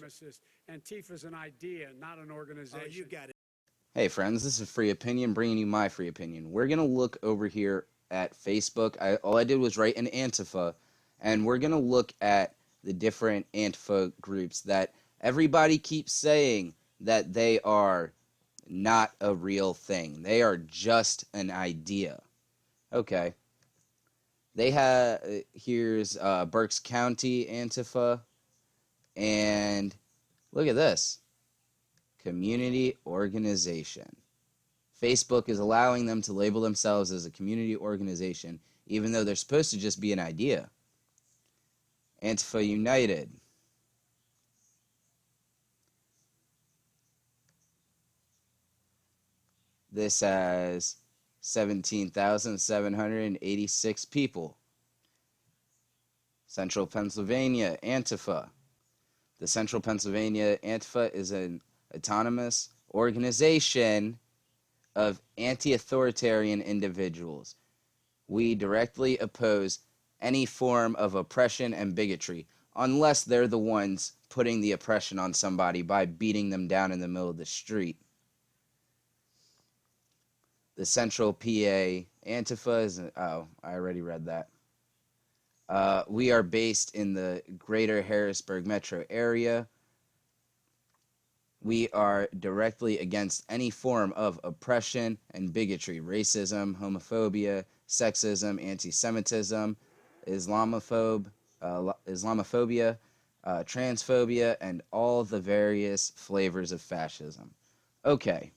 supremacist. Antifa's an idea, not an organization. Oh, you got it. Hey friends, this is Free Opinion, bringing you my free opinion. We're going to look over here at Facebook. All I did was write an Antifa, and we're going to look at the different Antifa groups that everybody keeps saying that they are not a real thing. They are just an idea. Okay. They have, here's Berks County Antifa, and look at this. Community organization. Facebook is allowing them to label themselves as a community organization, even though they're supposed to just be an idea. Antifa United. This has 17,786 people. Central Pennsylvania Antifa. The Central Pennsylvania Antifa is an autonomous organization of anti-authoritarian individuals. We directly oppose any form of oppression and bigotry, unless they're the ones putting the oppression on somebody by beating them down in the middle of the street. The Central PA Antifa is, oh, I already read that. We are based in the greater Harrisburg metro area. We are directly against any form of oppression and bigotry, racism, homophobia, sexism, anti-Semitism, Islamophobia, transphobia, and all the various flavors of fascism. Okay,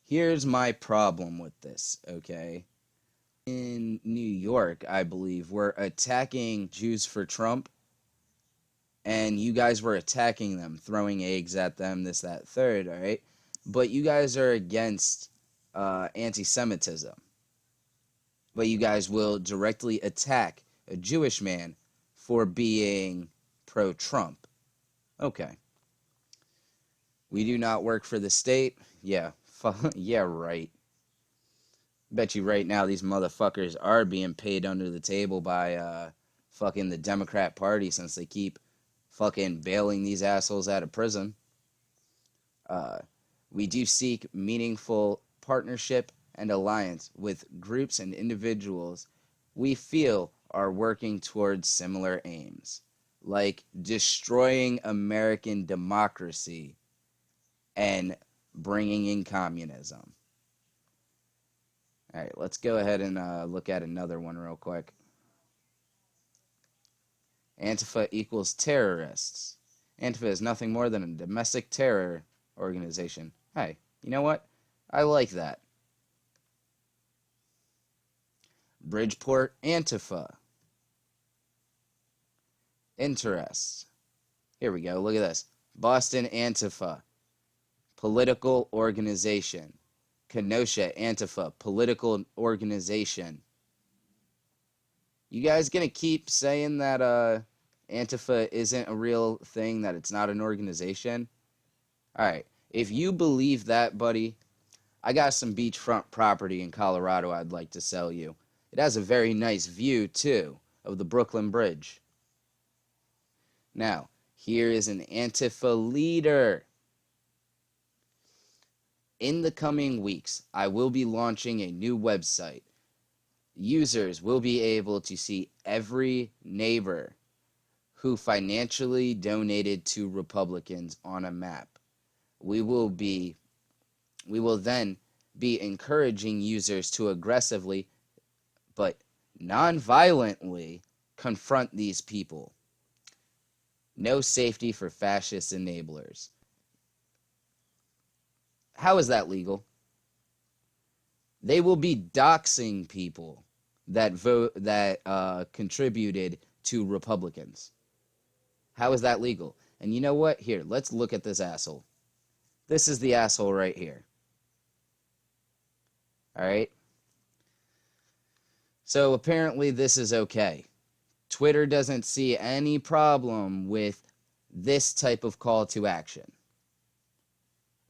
here's my problem with this, okay? In New York, I believe, we're attacking Jews for Trump, and you guys were attacking them, throwing eggs at them, this, that, third, all right? But you guys are against anti-Semitism. But you guys will directly attack a Jewish man for being pro-Trump. Okay. We do not work for the state. Yeah, yeah, right. Bet you right now these motherfuckers are being paid under the table by fucking the Democrat Party, since they keep fucking bailing these assholes out of prison. We do seek meaningful partnership and alliance with groups and individuals we feel are working towards similar aims, like destroying American democracy and bringing in communism. All right, let's go ahead and look at another one real quick. Antifa equals terrorists. Antifa is nothing more than a domestic terror organization. Hey, you know what? I like that. Bridgeport Antifa. Interests. Here we go. Look at this. Boston Antifa. Political organization. Kenosha Antifa. Political organization. You guys gonna keep saying that Antifa isn't a real thing, that it's not an organization? Alright, if you believe that, buddy, I got some beachfront property in Colorado I'd like to sell you. It has a very nice view, too, of the Brooklyn Bridge. Now, here is an Antifa leader. In the coming weeks, I will be launching a new website. Users will be able to see every neighbor who financially donated to Republicans on a map. We will then be encouraging users to aggressively but non-violently confront these people. No safety for fascist enablers. How is that legal? They will be doxing people that contributed to Republicans. How is that legal? And you know what? Here, let's look at this asshole. This is the asshole right here. All right? So apparently this is okay. Twitter doesn't see any problem with this type of call to action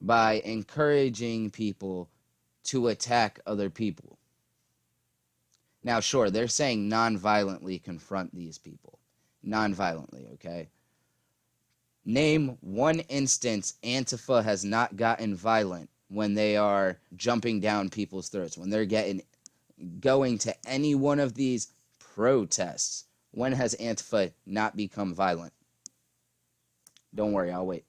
by encouraging people to attack other people. Now, sure, they're saying non-violently confront these people. Non-violently, okay? Name one instance Antifa has not gotten violent when they are jumping down people's throats, when they're going to any one of these protests. When has Antifa not become violent? Don't worry, I'll wait.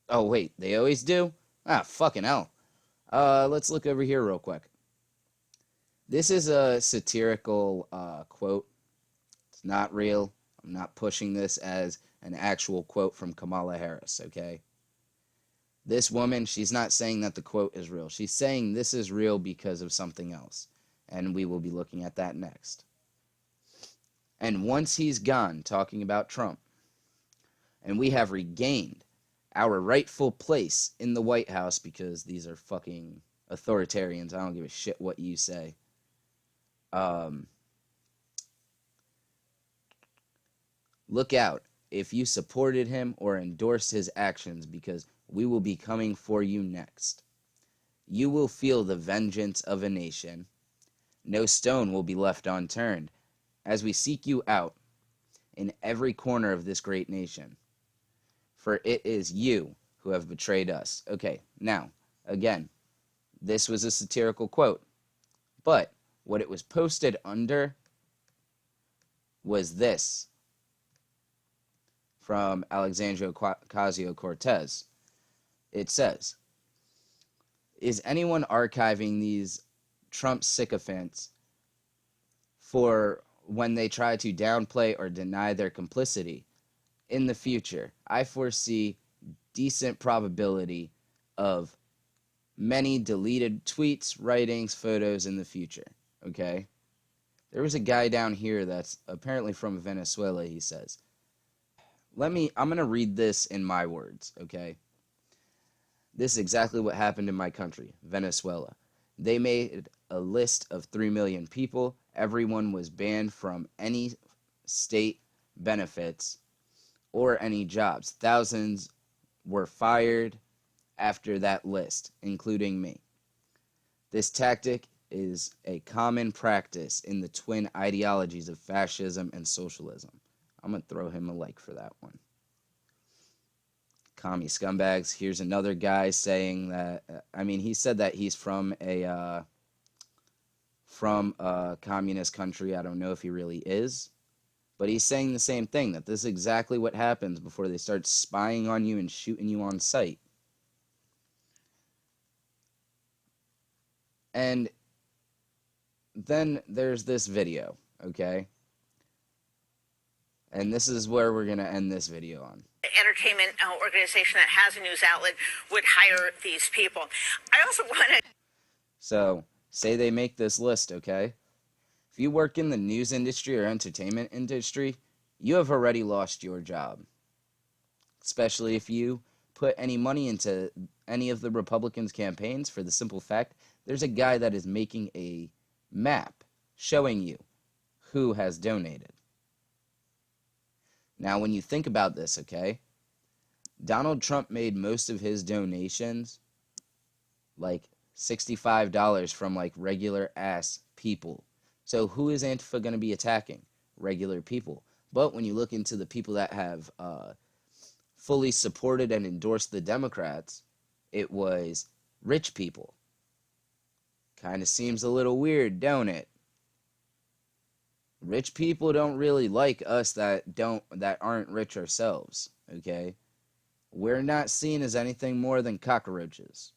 Oh, wait, they always do? Ah, fucking hell. Let's look over here real quick. This is a satirical quote. It's not real. I'm not pushing this as an actual quote from Kamala Harris, okay? This woman, she's not saying that the quote is real. She's saying this is real because of something else. And we will be looking at that next. And once he's gone talking about Trump, and we have regained our rightful place in the White House, because these are fucking authoritarians. I don't give a shit what you say. Look out if you supported him or endorsed his actions, because we will be coming for you next. You will feel the vengeance of a nation. No stone will be left unturned as we seek you out in every corner of this great nation. For it is you who have betrayed us. Okay, now, again, this was a satirical quote, but what it was posted under was this from Alexandria Ocasio-Cortez. It says, is anyone archiving these Trump sycophants for when they try to downplay or deny their complicity? In the future, I foresee decent probability of many deleted tweets, writings, photos in the future, okay? There was a guy down here that's apparently from Venezuela, he says. I'm going to read this in my words, okay? This is exactly what happened in my country, Venezuela. They made a list of 3 million people. Everyone was banned from any state benefits or any jobs. Thousands were fired after that list, including me. This tactic is a common practice in the twin ideologies of fascism and socialism. I'm going to throw him a like for that one. Commie scumbags. Here's another guy saying that, he said that he's from a communist country. I don't know if he really is. But he's saying the same thing, that this is exactly what happens before they start spying on you and shooting you on sight. And then there's this video, okay? And this is where we're going to end this video on. Entertainment organization that has a news outlet would hire these people. I also want to... So, say they make this list, okay? If you work in the news industry or entertainment industry, you have already lost your job. Especially if you put any money into any of the Republicans' campaigns, for the simple fact there's a guy that is making a map showing you who has donated. Now, when you think about this, okay, Donald Trump made most of his donations, like $65 from like regular ass people. So who is Antifa going to be attacking? Regular people. But when you look into the people that have fully supported and endorsed the Democrats, it was rich people. Kind of seems a little weird, don't it? Rich people don't really like us that aren't rich ourselves, okay? We're not seen as anything more than cockroaches.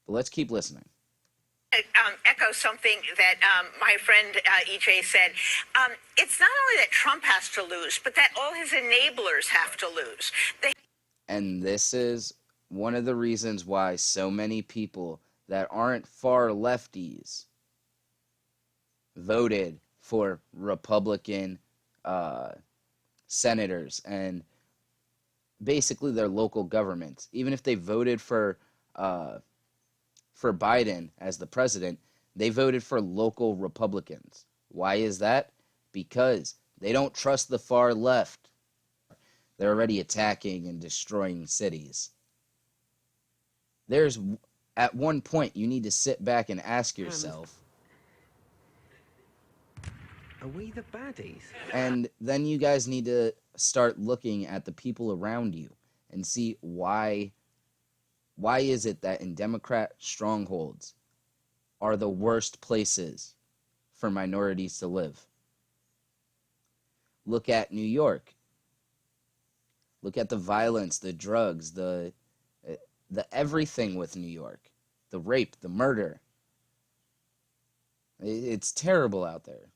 But let's keep listening. Echo something that my friend EJ said. It's not only that Trump has to lose, but that all his enablers have to lose. And this is one of the reasons why so many people that aren't far lefties voted for Republican senators and basically their local governments. Even if they voted for Biden as the president, they voted for local Republicans. Why is that? Because they don't trust the far left. They're already attacking and destroying cities. At one point, you need to sit back and ask yourself, are we the baddies? and then you guys need to start looking at the people around you and see why is it that in Democrat strongholds are the worst places for minorities to live. Look at New York. Look at the violence, the drugs, the everything with New York. The rape, the murder. It's terrible out there.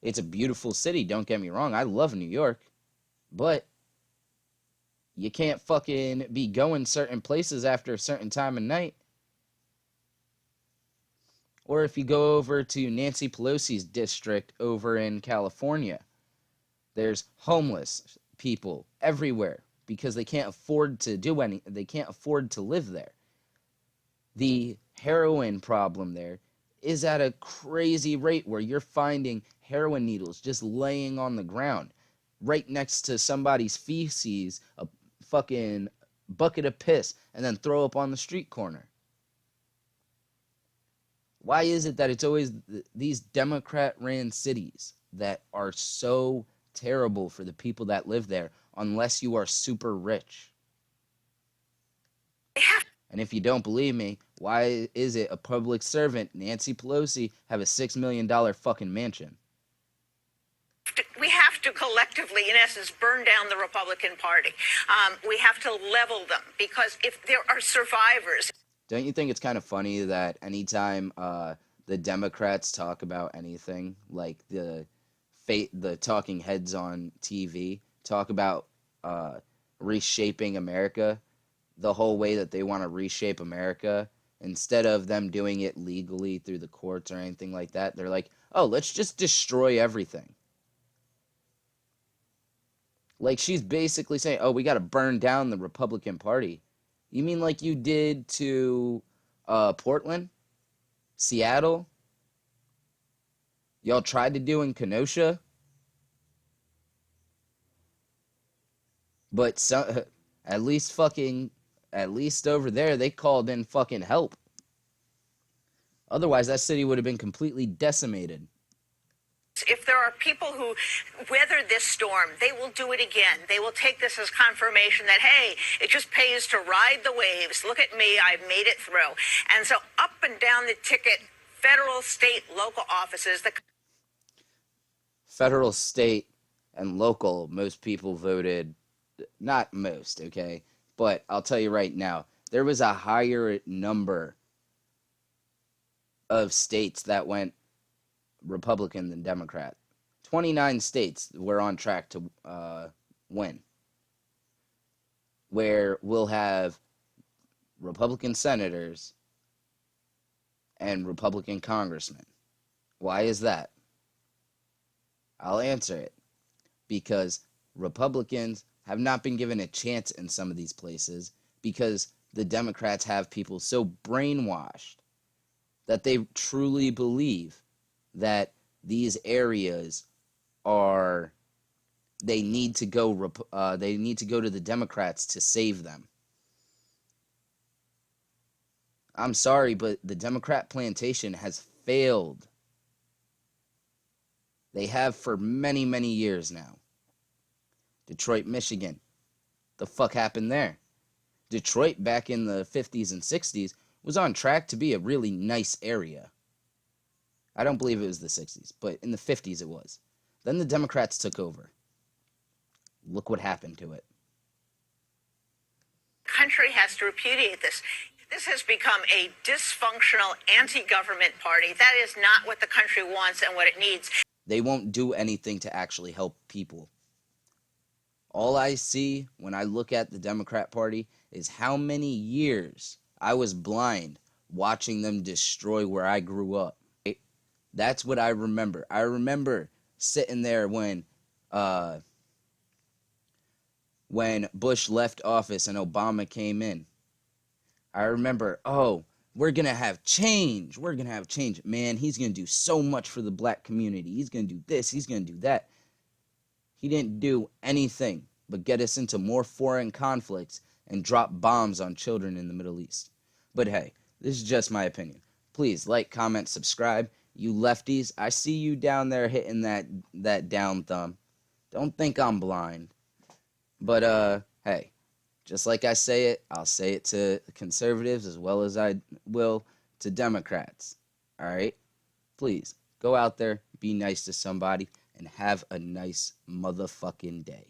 It's a beautiful city, don't get me wrong. I love New York. But you can't fucking be going certain places after a certain time of night. Or if you go over to Nancy Pelosi's district over in California, there's homeless people everywhere because they can't afford to they can't afford to live there. The heroin problem there is at a crazy rate where you're finding heroin needles just laying on the ground right next to somebody's feces, a fucking bucket of piss, and then throw up on the street corner. Why is it that it's always these Democrat-ran cities that are so terrible for the people that live there unless you are super rich? And if you don't believe me, why is it a public servant, Nancy Pelosi, have a $6 million fucking mansion? We have to collectively, in essence, burn down the Republican Party. We have to level them because if there are survivors. Don't you think it's kind of funny that anytime the Democrats talk about anything, like the talking heads on TV talk about reshaping America, the whole way that they want to reshape America, instead of them doing it legally through the courts or anything like that, they're like, oh, let's just destroy everything. Like, she's basically saying, oh, we got to burn down the Republican Party. You mean like you did to Portland? Seattle? Y'all tried to do in Kenosha? But at least over there, they called in fucking help. Otherwise, that city would have been completely decimated. If there are people who weathered this storm, they will do it again. They will take this as confirmation that, hey, it just pays to ride the waves. Look at me, I've made it through. And so up and down the ticket, federal, state, local offices. Federal, state, and local, most people voted, not most, okay? But I'll tell you right now, there was a higher number of states that went Republican than Democrat. 29 states were on track to win, where we'll have Republican senators and Republican congressmen. Why is that? I'll answer it. Because Republicans have not been given a chance in some of these places because the Democrats have people so brainwashed that they truly believe that these areas they need to go to the Democrats to save them. I'm sorry, but the Democrat plantation has failed. They have for many, many years now. Detroit, Michigan. The fuck happened there? Detroit back in the 50s and 60s was on track to be a really nice area. I don't believe it was the 60s, but in the 50s it was. Then the Democrats took over. Look what happened to it. Country has to repudiate this. This has become a dysfunctional anti-government party. That is not what the country wants and what it needs. They won't do anything to actually help people. All I see when I look at the Democrat Party is how many years I was blind watching them destroy where I grew up. That's what I remember. I remember sitting there when Bush left office and Obama came in. I remember, oh, we're going to have change. We're going to have change. Man, he's going to do so much for the black community. He's going to do this. He's going to do that. He didn't do anything but get us into more foreign conflicts and drop bombs on children in the Middle East. But hey, this is just my opinion. Please like, comment, subscribe. You lefties, I see you down there hitting that down thumb. Don't think I'm blind. But, hey, just like I say it, I'll say it to conservatives as well as I will to Democrats. All right? Please, go out there, be nice to somebody, and have a nice motherfucking day.